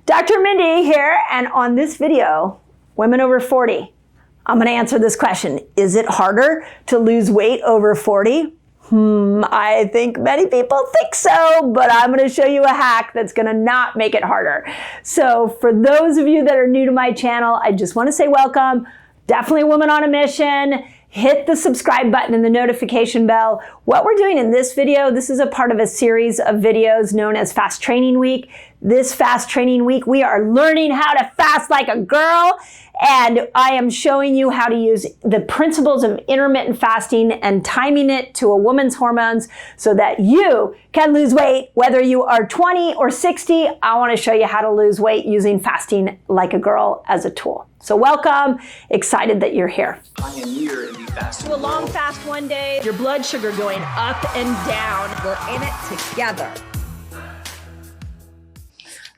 Dr. Mindy here, and on this video, women over 40, I'm going to answer this question. Is it harder to lose weight over 40? I think many people think so, but I'm going to show you a hack that's going to not make it harder. So for those of you that are new to my channel, I just want to say welcome. Definitely a woman on a mission. Hit the subscribe button and the notification bell. What we're doing in this video, this is a part of a series of videos known as Fast Training Week. This Fast Training Week, we are learning how to fast like a girl, and I am showing you how to use the principles of intermittent fasting and timing it to a woman's hormones so that you can lose weight, whether you are 20 or 60. I want to show you how to lose weight using fasting like a girl as a tool. So welcome, excited that you're here. Pioneer in the fasting Do a long fast one day, your blood sugar going up and down. We're in it together.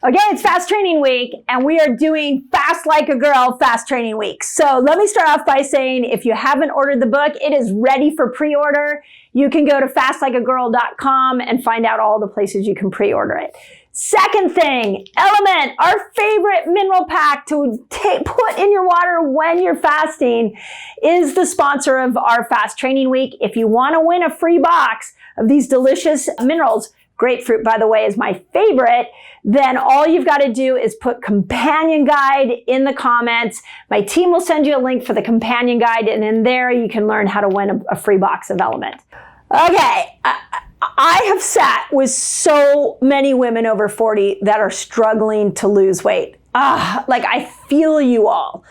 Okay, it's Fast Training Week, and we are doing Fast Like a Girl Fast Training Week. So let me start off by saying, if you haven't ordered the book, it is ready for pre-order. You can go to fastlikeagirl.com and find out all the places you can pre-order it. Second thing, Element, our favorite mineral pack to put in your water when you're fasting, is the sponsor of our Fast Training Week. If you want to win a free box of these delicious minerals, grapefruit, by the way, is my favorite, then all you've got to do is put companion guide in the comments. My team will send you a link for the companion guide, and in there you can learn how to win a free box of Element. Okay, I have sat with so many women over 40 that are struggling to lose weight. Like I feel you all.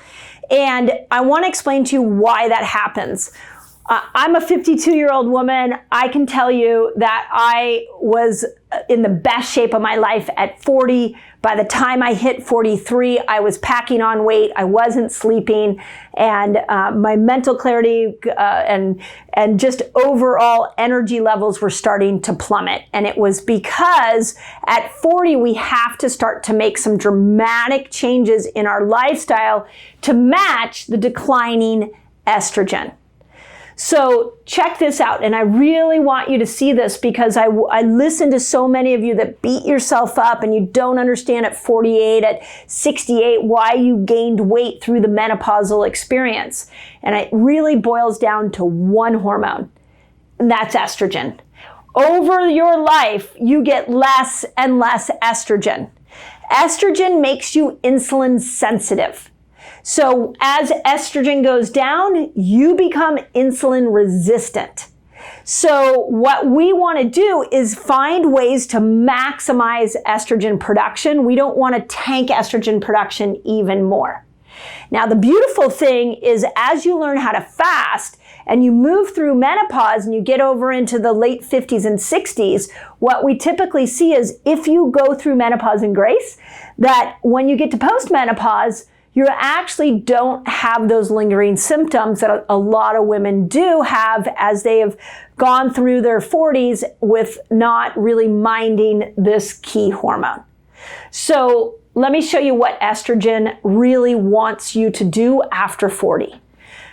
And I want to explain to you why that happens. I'm a 52-year-old woman. I can tell you that I was in the best shape of my life at 40. By the time I hit 43, I was packing on weight. I wasn't sleeping, and my mental clarity and just overall energy levels were starting to plummet. And it was because at 40, we have to start to make some dramatic changes in our lifestyle to match the declining estrogen. So check this out, and I really want you to see this because I listen to so many of you that beat yourself up and you don't understand at 48, at 68, why you gained weight through the menopausal experience. And it really boils down to one hormone, and that's estrogen. Over your life, you get less and less estrogen. Estrogen makes you insulin sensitive. So as estrogen goes down, you become insulin resistant. So what we want to do is find ways to maximize estrogen production. We don't want to tank estrogen production even more. Now, the beautiful thing is as you learn how to fast and you move through menopause and you get over into the late 50s and 60s, what we typically see is if you go through menopause in grace, that when you get to postmenopause, you actually don't have those lingering symptoms that a lot of women do have as they have gone through their 40s with not really minding this key hormone. So let me show you what estrogen really wants you to do after 40.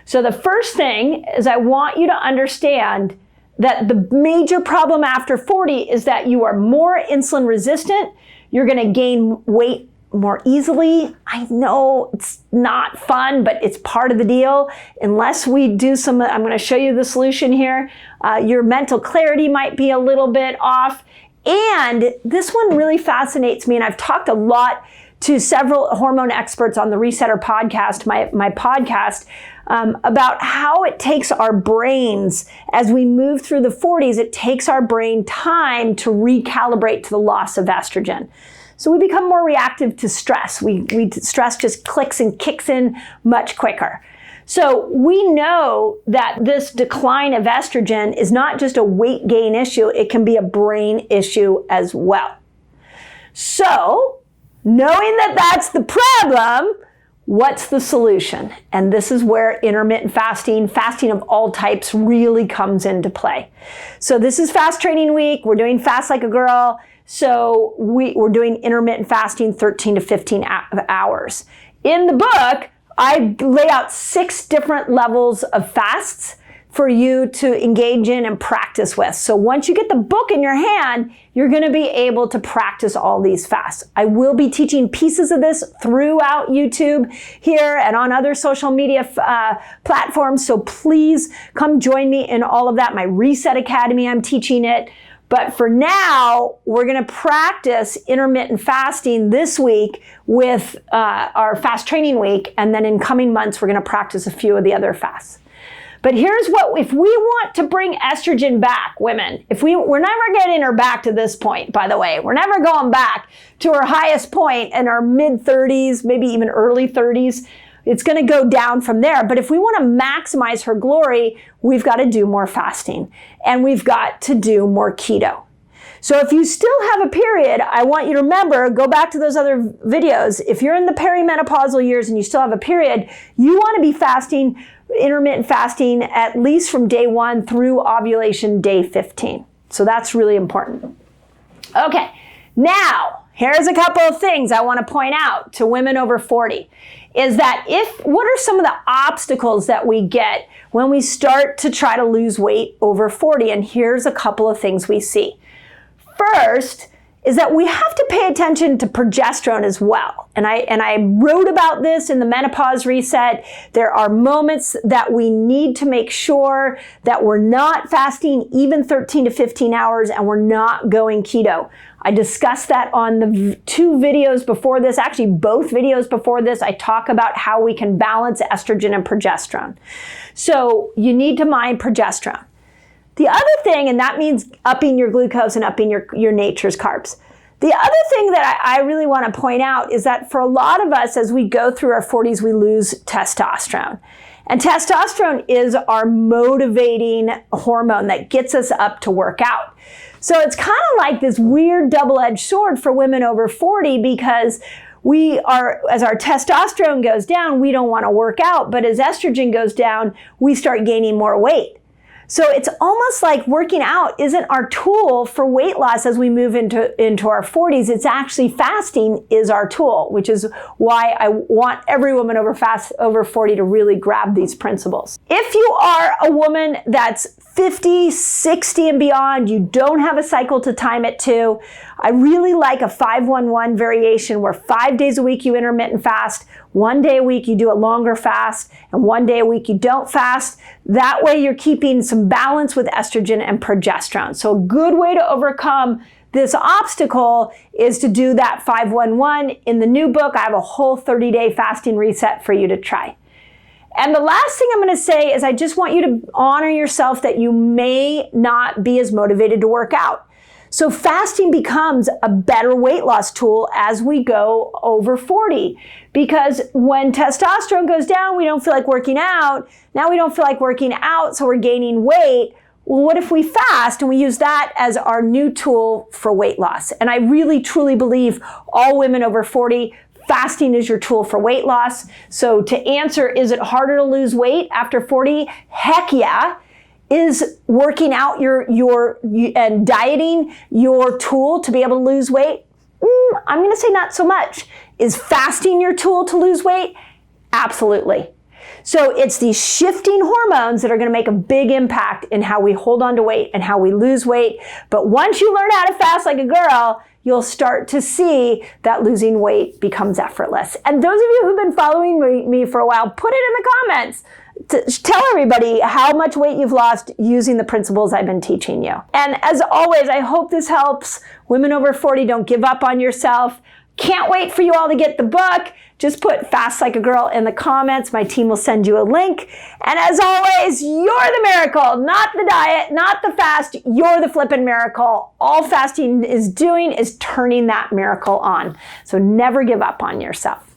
So the first thing is I want you to understand that the major problem after 40 is that you are more insulin resistant. You're going to gain weight more easily. I know it's not fun, but it's part of the deal. Unless we do some, I'm going to show you the solution here. Your mental clarity might be a little bit off. And this one really fascinates me. And I've talked a lot to several hormone experts on the Resetter podcast, my podcast, about how it takes our brains, as we move through the 40s, it takes our brain time to recalibrate to the loss of estrogen. So we become more reactive to stress. Stress just clicks and kicks in much quicker. So we know that this decline of estrogen is not just a weight gain issue, it can be a brain issue as well. So knowing that that's the problem, what's the solution? And this is where intermittent fasting of all types really comes into play. So this is Fast Training Week. We're doing Fast Like a Girl. So we're doing intermittent fasting 13 to 15 hours. In the book, I lay out 6 different levels of fasts for you to engage in and practice with. So once you get the book in your hand, you're going to be able to practice all these fasts. I will be teaching pieces of this throughout YouTube here and on other social media platforms. So please come join me in all of that. My Reset Academy, I'm teaching it. But for now, we're going to practice intermittent fasting this week with our fast training week. And then in coming months, we're going to practice a few of the other fasts. But here's what, if we want to bring estrogen back, women, we're never getting her back to this point, by the way. We're never going back to her highest point in our mid-30s, maybe even early 30s. It's going to go down from there. But if we want to maximize her glory, we've got to do more fasting. And we've got to do more keto. So if you still have a period, I want you to remember, go back to those other videos. If you're in the perimenopausal years and you still have a period, you want to be fasting, intermittent fasting, at least from day 1 through ovulation day 15. So that's really important. Okay, now here's a couple of things I want to point out to women over 40. Is that what are some of the obstacles that we get when we start to try to lose weight over 40? And here's a couple of things we see. First is that we have to pay attention to progesterone as well. And I wrote about this in the Menopause Reset. There are moments that we need to make sure that we're not fasting even 13 to 15 hours and we're not going keto. I discussed that on the 2 videos before this, actually both videos before this. I talk about how we can balance estrogen and progesterone. So you need to mind progesterone. The other thing, and that means upping your glucose and upping your nature's carbs. The other thing that I really want to point out is that for a lot of us, as we go through our 40s, we lose testosterone. And testosterone is our motivating hormone that gets us up to work out. So it's kind of like this weird double-edged sword for women over 40 because as our testosterone goes down, we don't want to work out. But as estrogen goes down, we start gaining more weight. So it's almost like working out isn't our tool for weight loss as we move into our 40s. It's actually fasting is our tool, which is why I want every woman over 40 to really grab these principles. If you are a woman that's 50, 60 and beyond, you don't have a cycle to time it to, I really like a 5-1-1 variation where 5 days a week you intermittent fast, 1 day a week you do a longer fast, and 1 day a week you don't fast. That way you're keeping some balance with estrogen and progesterone. So a good way to overcome this obstacle is to do that 5-1-1. In the new book, I have a whole 30-day fasting reset for you to try. And the last thing I'm going to say is I just want you to honor yourself that you may not be as motivated to work out. So fasting becomes a better weight loss tool as we go over 40. Because when testosterone goes down, we don't feel like working out. Now we don't feel like working out, so we're gaining weight. Well, what if we fast and we use that as our new tool for weight loss? And I really, truly believe all women over 40, fasting is your tool for weight loss. So to answer, is it harder to lose weight after 40? Heck yeah. Is working out and dieting your tool to be able to lose weight? I'm going to say not so much. Is fasting your tool to lose weight? Absolutely. So it's these shifting hormones that are going to make a big impact in how we hold on to weight and how we lose weight. But once you learn how to fast like a girl, you'll start to see that losing weight becomes effortless. And those of you who've been following me for a while, put it in the comments. Tell everybody how much weight you've lost using the principles I've been teaching you. And as always, I hope this helps. Women over 40, don't give up on yourself. Can't wait for you all to get the book. Just put Fast Like a Girl in the comments. My team will send you a link. And as always, you're the miracle, not the diet, not the fast. You're the flippin' miracle. All fasting is doing is turning that miracle on. So never give up on yourself.